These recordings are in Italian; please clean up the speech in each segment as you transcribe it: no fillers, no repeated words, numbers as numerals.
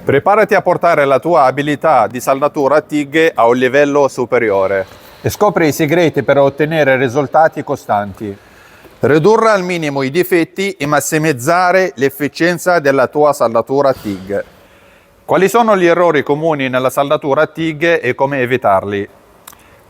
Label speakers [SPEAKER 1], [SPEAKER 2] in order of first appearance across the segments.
[SPEAKER 1] Preparati a portare la tua abilità di saldatura TIG a un livello superiore e scopri i segreti per ottenere risultati costanti. Ridurre al minimo i difetti e massimizzare l'efficienza della tua saldatura TIG. Quali sono gli errori comuni nella saldatura TIG e come evitarli?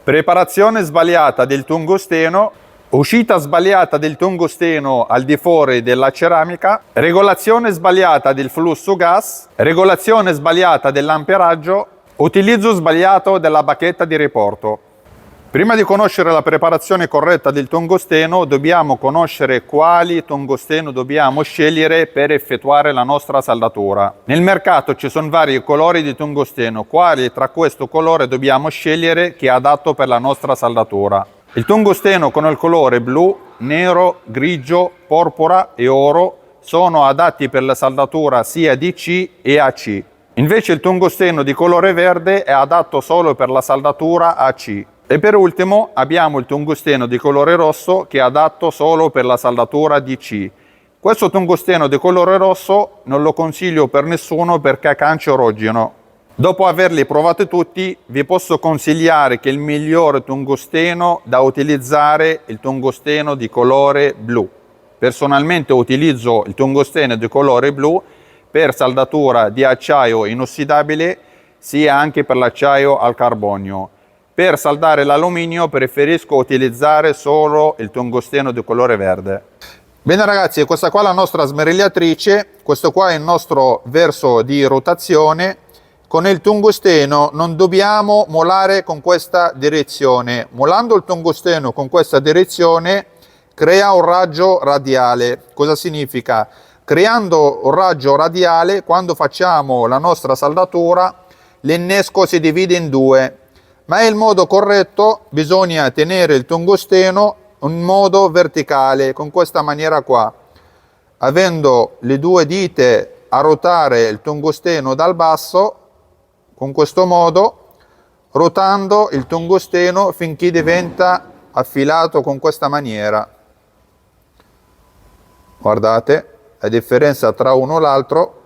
[SPEAKER 1] Preparazione sbagliata del tungsteno, uscita sbagliata del tungsteno al di fuori della ceramica, regolazione sbagliata del flusso gas, regolazione sbagliata dell'amperaggio, utilizzo sbagliato della bacchetta di riporto. Prima di conoscere la preparazione corretta del tungsteno, dobbiamo conoscere quali tungsteno dobbiamo scegliere per effettuare la nostra saldatura. Nel mercato ci sono vari colori di tungsteno, quali tra questo colore dobbiamo scegliere che è adatto per la nostra saldatura. Il tungsteno con il colore blu, nero, grigio, porpora e oro sono adatti per la saldatura sia DC e AC. Invece il tungsteno di colore verde è adatto solo per la saldatura AC. E per ultimo abbiamo il tungsteno di colore rosso che è adatto solo per la saldatura DC. Questo tungsteno di colore rosso non lo consiglio per nessuno perché è cancerogeno. Dopo averli provati tutti, vi posso consigliare che il migliore tungsteno da utilizzare è il tungsteno di colore blu. Personalmente utilizzo il tungsteno di colore blu per saldatura di acciaio inossidabile, sia anche per l'acciaio al carbonio. Per saldare l'alluminio preferisco utilizzare solo il tungsteno di colore verde. Bene ragazzi, questa qua è la nostra smerigliatrice, questo qua è il nostro verso di rotazione. Con il tungsteno non dobbiamo molare con questa direzione. Molando il tungsteno con questa direzione crea un raggio radiale. Cosa significa? Creando un raggio radiale, quando facciamo la nostra saldatura, l'innesco si divide in due. Ma è il modo corretto, bisogna tenere il tungsteno in modo verticale, con questa maniera qua, avendo le due dita a ruotare il tungsteno dal basso, con questo modo, rotando il tungsteno finché diventa affilato con questa maniera. Guardate la differenza tra uno e l'altro.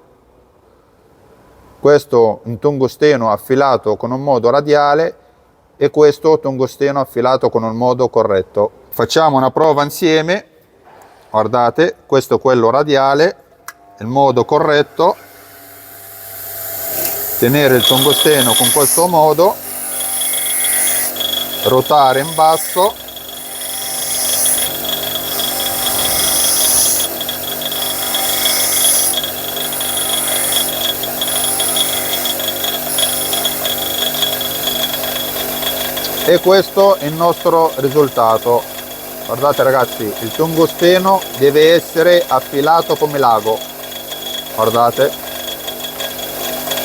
[SPEAKER 1] Questo un tungsteno affilato con un modo radiale e questo tungsteno affilato con un modo corretto. Facciamo una prova insieme. Guardate, questo è quello radiale, il modo corretto. Tenere il tungsteno con questo modo, rotare in basso, e questo è il nostro risultato. Guardate ragazzi, il tungsteno deve essere affilato come l'ago. Guardate.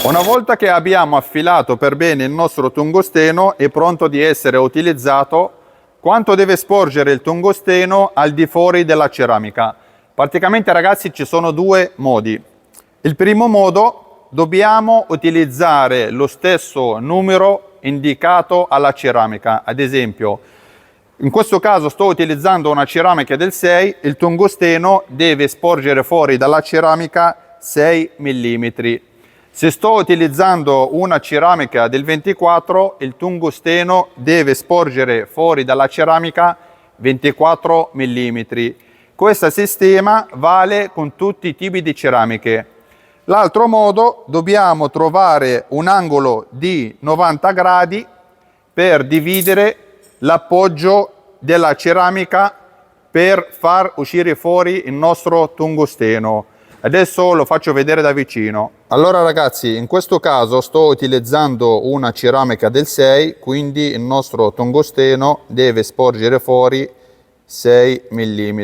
[SPEAKER 1] Una volta che abbiamo affilato per bene il nostro tungsteno, è pronto di essere utilizzato. Quanto deve sporgere il tungsteno al di fuori della ceramica? Praticamente ragazzi ci sono due modi. Il primo modo, dobbiamo utilizzare lo stesso numero indicato alla ceramica. Ad esempio, in questo caso sto utilizzando una ceramica del 6, il tungsteno deve sporgere fuori dalla ceramica 6 mm. Se sto utilizzando una ceramica del 24, il tungsteno deve sporgere fuori dalla ceramica 24 mm. Questo sistema vale con tutti i tipi di ceramiche. L'altro modo, dobbiamo trovare un angolo di 90 gradi per dividere l'appoggio della ceramica per far uscire fuori il nostro tungsteno. Adesso lo faccio vedere da vicino. Allora ragazzi, in questo caso sto utilizzando una ceramica del 6, quindi il nostro tungsteno deve sporgere fuori 6 mm.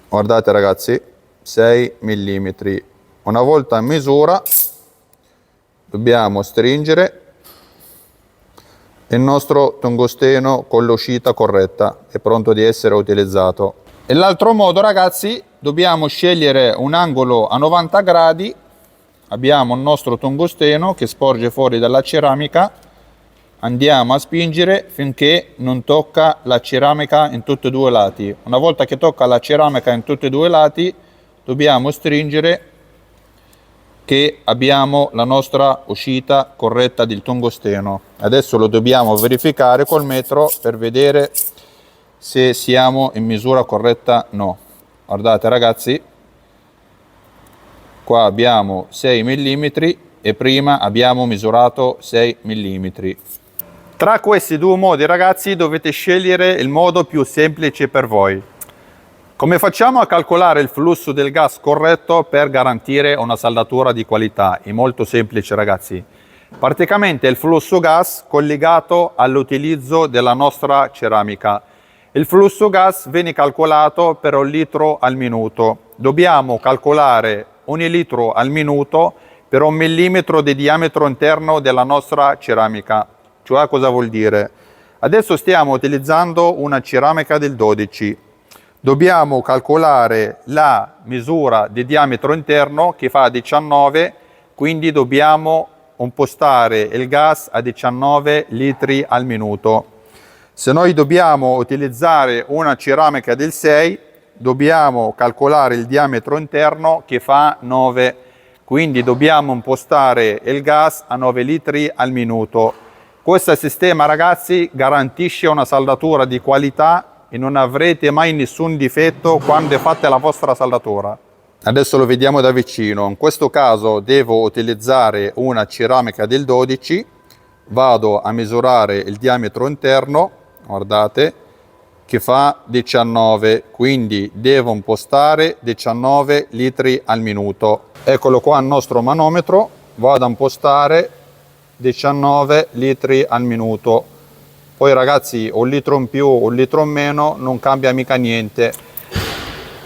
[SPEAKER 1] Guardate ragazzi, 6 mm. Una volta in misura dobbiamo stringere il nostro tungsteno con l'uscita corretta, è pronto di essere utilizzato. E l'altro modo ragazzi, dobbiamo scegliere un angolo a 90 gradi, abbiamo il nostro tungsteno che sporge fuori dalla ceramica, andiamo a spingere finché non tocca la ceramica in tutti e due i lati. Una volta che tocca la ceramica in tutti e due i lati, dobbiamo stringere che abbiamo la nostra uscita corretta del tungsteno. Adesso lo dobbiamo verificare col metro per vedere se siamo in misura corretta o no. Guardate ragazzi, qua abbiamo 6 mm e prima abbiamo misurato 6 mm. Tra questi due modi ragazzi dovete scegliere il modo più semplice per voi. Come facciamo a calcolare il flusso del gas corretto per garantire una saldatura di qualità? È molto semplice ragazzi. Praticamente il flusso gas collegato all'utilizzo della nostra ceramica. Il flusso gas viene calcolato per 1 litro al minuto. Dobbiamo calcolare 1 litro al minuto per 1 millimetro di diametro interno della nostra ceramica. Cioè cosa vuol dire? Adesso stiamo utilizzando una ceramica del 12. Dobbiamo calcolare la misura di diametro interno che fa 19, quindi dobbiamo impostare il gas a 19 litri al minuto. Se noi dobbiamo utilizzare una ceramica del 6, dobbiamo calcolare il diametro interno che fa 9, quindi dobbiamo impostare il gas a 9 litri al minuto. Questo sistema ragazzi garantisce una saldatura di qualità e non avrete mai nessun difetto quando fate la vostra saldatura. Adesso lo vediamo da vicino. In questo caso devo utilizzare una ceramica del 12, vado a misurare il diametro interno, guardate, che fa 19, quindi devo impostare 19 litri al minuto. Eccolo qua il nostro manometro, vado a impostare 19 litri al minuto. Poi ragazzi 1 litro in più, 1 litro in meno non cambia mica niente.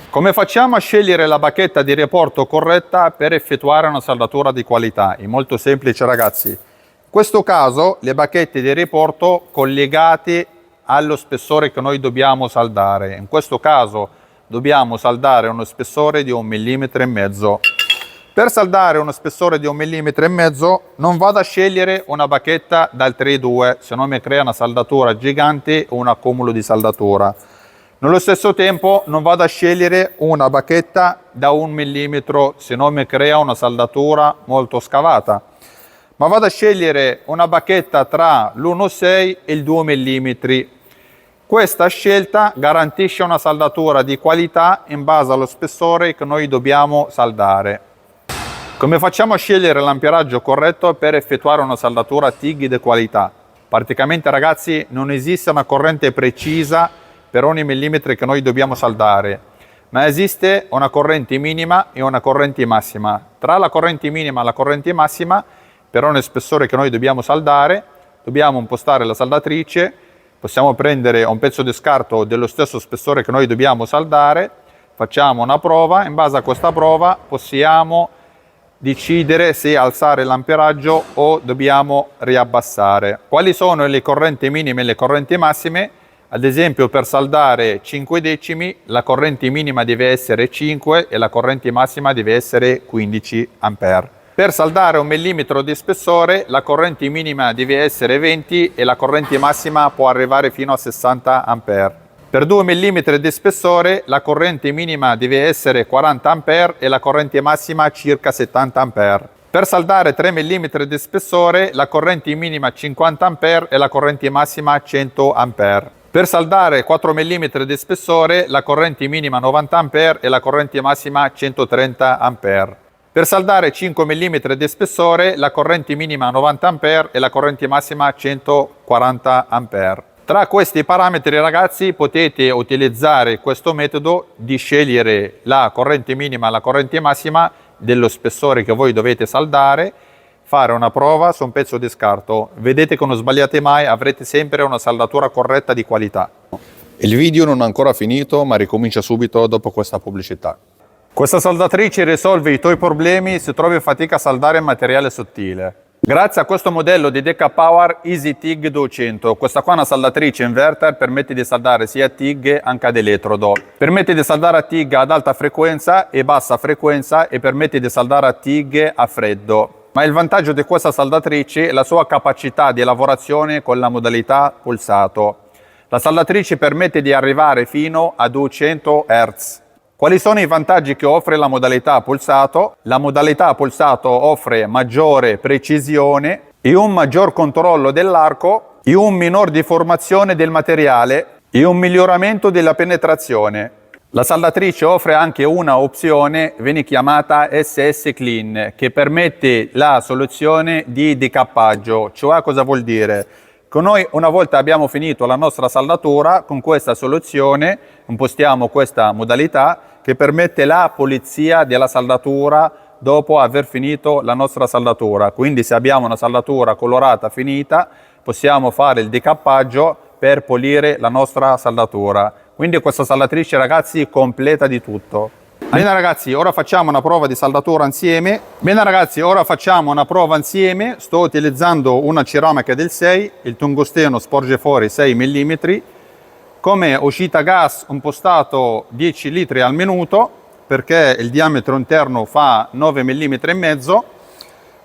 [SPEAKER 1] Come facciamo a scegliere la bacchetta di riporto corretta per effettuare una saldatura di qualità? È molto semplice ragazzi. In questo caso le bacchette di riporto collegate allo spessore che noi dobbiamo saldare. In questo caso dobbiamo saldare uno spessore di 1,5 mm. Per saldare uno spessore di 1,5 mm non vado a scegliere una bacchetta dal 3,2, se no mi crea una saldatura gigante o un accumulo di saldatura. Nello stesso tempo non vado a scegliere una bacchetta da 1 mm, se no mi crea una saldatura molto scavata. Ma vado a scegliere una bacchetta tra l'1,6 e il 2 mm. Questa scelta garantisce una saldatura di qualità in base allo spessore che noi dobbiamo saldare. Come facciamo a scegliere l'amperaggio corretto per effettuare una saldatura TIG di qualità? Praticamente ragazzi non esiste una corrente precisa per ogni millimetro che noi dobbiamo saldare, ma esiste una corrente minima e una corrente massima. Tra la corrente minima e la corrente massima, per ogni spessore che noi dobbiamo saldare, dobbiamo impostare la saldatrice, possiamo prendere un pezzo di scarto dello stesso spessore che noi dobbiamo saldare, facciamo una prova, in base a questa prova possiamo decidere se alzare l'amperaggio o dobbiamo riabbassare. Quali sono le correnti minime e le correnti massime? Ad esempio per saldare 5 decimi la corrente minima deve essere 5 e la corrente massima deve essere 15 ampere. Per saldare 1 millimetro di spessore la corrente minima deve essere 20 e la corrente massima può arrivare fino a 60 ampere. Per 2 mm di spessore la corrente minima deve essere 40 A e la corrente massima circa 70 A. Per saldare 3 mm di spessore la corrente minima 50 A e la corrente massima 100 A. Per saldare 4 mm di spessore la corrente minima 90 A e la corrente massima 130 A. Per saldare 5 mm di spessore la corrente minima 90 A e la corrente massima 140 A. Tra questi parametri ragazzi potete utilizzare questo metodo di scegliere la corrente minima e la corrente massima dello spessore che voi dovete saldare, fare una prova su un pezzo di scarto. Vedete che non sbagliate mai, avrete sempre una saldatura corretta di qualità. Il video non è ancora finito ma ricomincia subito dopo questa pubblicità. Questa saldatrice risolve i tuoi problemi se trovi fatica a saldare materiale sottile. Grazie a questo modello di DK Power Easy TIG 200, questa qua è una saldatrice inverter, permette di saldare sia a TIG anche ad elettrodo. Permette di saldare a TIG ad alta frequenza e bassa frequenza e permette di saldare a TIG a freddo. Ma il vantaggio di questa saldatrice è la sua capacità di lavorazione con la modalità pulsato. La saldatrice permette di arrivare fino a 200 Hz. Quali sono i vantaggi che offre la modalità pulsato? La modalità pulsato offre maggiore precisione e un maggior controllo dell'arco e un minor deformazione del materiale e un miglioramento della penetrazione. La saldatrice offre anche una opzione, viene chiamata SS Clean, che permette la soluzione di decappaggio. Cioè, cosa vuol dire? Che noi, una volta abbiamo finito la nostra saldatura, con questa soluzione impostiamo questa modalità che permette la pulizia della saldatura dopo aver finito la nostra saldatura. Quindi se abbiamo una saldatura colorata finita, possiamo fare il decappaggio per pulire la nostra saldatura. Quindi questa saldatrice, ragazzi, completa di tutto. Bene ragazzi, ora facciamo una prova di saldatura insieme. Sto utilizzando una ceramica del 6, il tungsteno sporge fuori 6 mm. Come uscita gas impostato 10 litri al minuto, perché il diametro interno fa 9 mm e mezzo.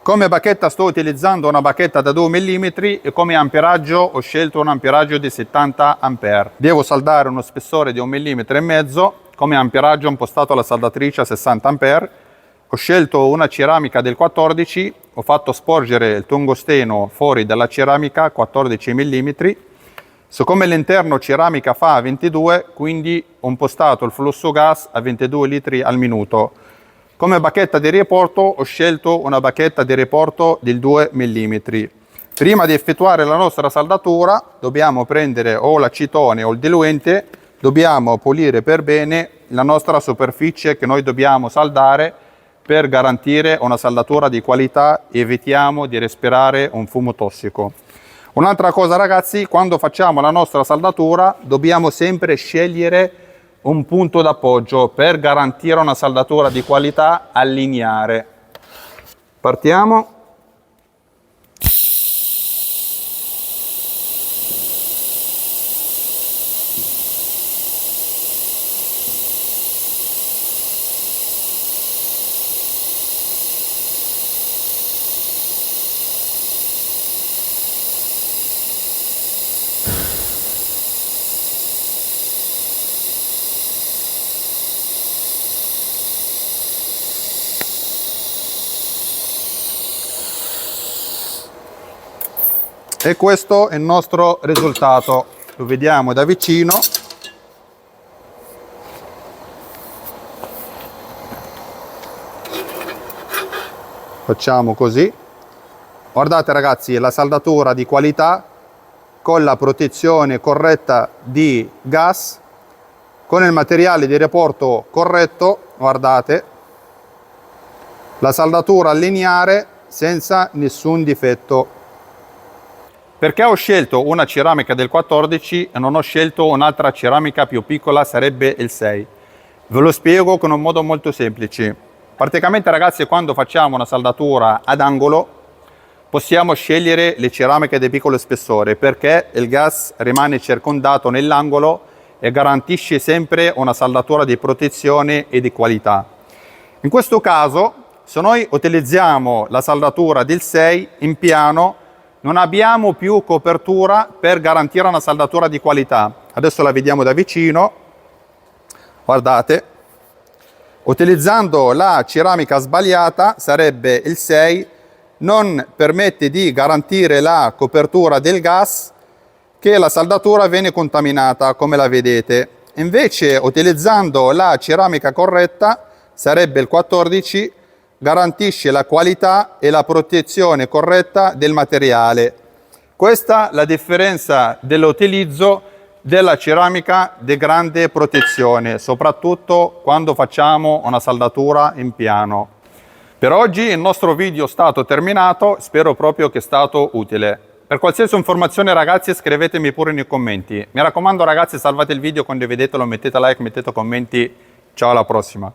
[SPEAKER 1] Come bacchetta sto utilizzando una bacchetta da 2 mm e come amperaggio ho scelto un amperaggio di 70 A. Devo saldare uno spessore di 1 mm e mezzo. Come amperaggio ho impostato la saldatrice a 60 A. Ho scelto una ceramica del 14, ho fatto sporgere il tungsteno fuori dalla ceramica 14 mm. Siccome l'interno ceramica fa 22, quindi ho impostato il flusso gas a 22 litri al minuto. Come bacchetta di riporto ho scelto una bacchetta di riporto del 2 mm. Prima di effettuare la nostra saldatura dobbiamo prendere o l'acetone o il diluente, dobbiamo pulire per bene la nostra superficie che noi dobbiamo saldare per garantire una saldatura di qualità e evitiamo di respirare un fumo tossico. Un'altra cosa ragazzi, quando facciamo la nostra saldatura dobbiamo sempre scegliere un punto d'appoggio per garantire una saldatura di qualità lineare. Partiamo. E questo è il nostro risultato, lo vediamo da vicino. Facciamo così. Guardate ragazzi, la saldatura di qualità con la protezione corretta di gas, con il materiale di riporto corretto, guardate, la saldatura lineare senza nessun difetto. Perché ho scelto una ceramica del 14 e non ho scelto un'altra ceramica più piccola, sarebbe il 6? Ve lo spiego con un modo molto semplice. Praticamente ragazzi, quando facciamo una saldatura ad angolo possiamo scegliere le ceramiche di piccolo spessore perché il gas rimane circondato nell'angolo e garantisce sempre una saldatura di protezione e di qualità. In questo caso, se noi utilizziamo la saldatura del 6 in piano, non abbiamo più copertura per garantire una saldatura di qualità. Adesso la vediamo da vicino. Guardate, utilizzando la ceramica sbagliata, sarebbe il 6, non permette di garantire la copertura del gas, che la saldatura viene contaminata, come la vedete. Invece, utilizzando la ceramica corretta, sarebbe il 14, garantisce la qualità e la protezione corretta del materiale. Questa è la differenza dell'utilizzo della ceramica di grande protezione, soprattutto quando facciamo una saldatura in piano. Per oggi il nostro video è stato terminato, spero proprio che sia stato utile. Per qualsiasi informazione ragazzi scrivetemi pure nei commenti. Mi raccomando ragazzi, salvate il video, condividetelo, mettete like, mettete commenti. Ciao, alla prossima.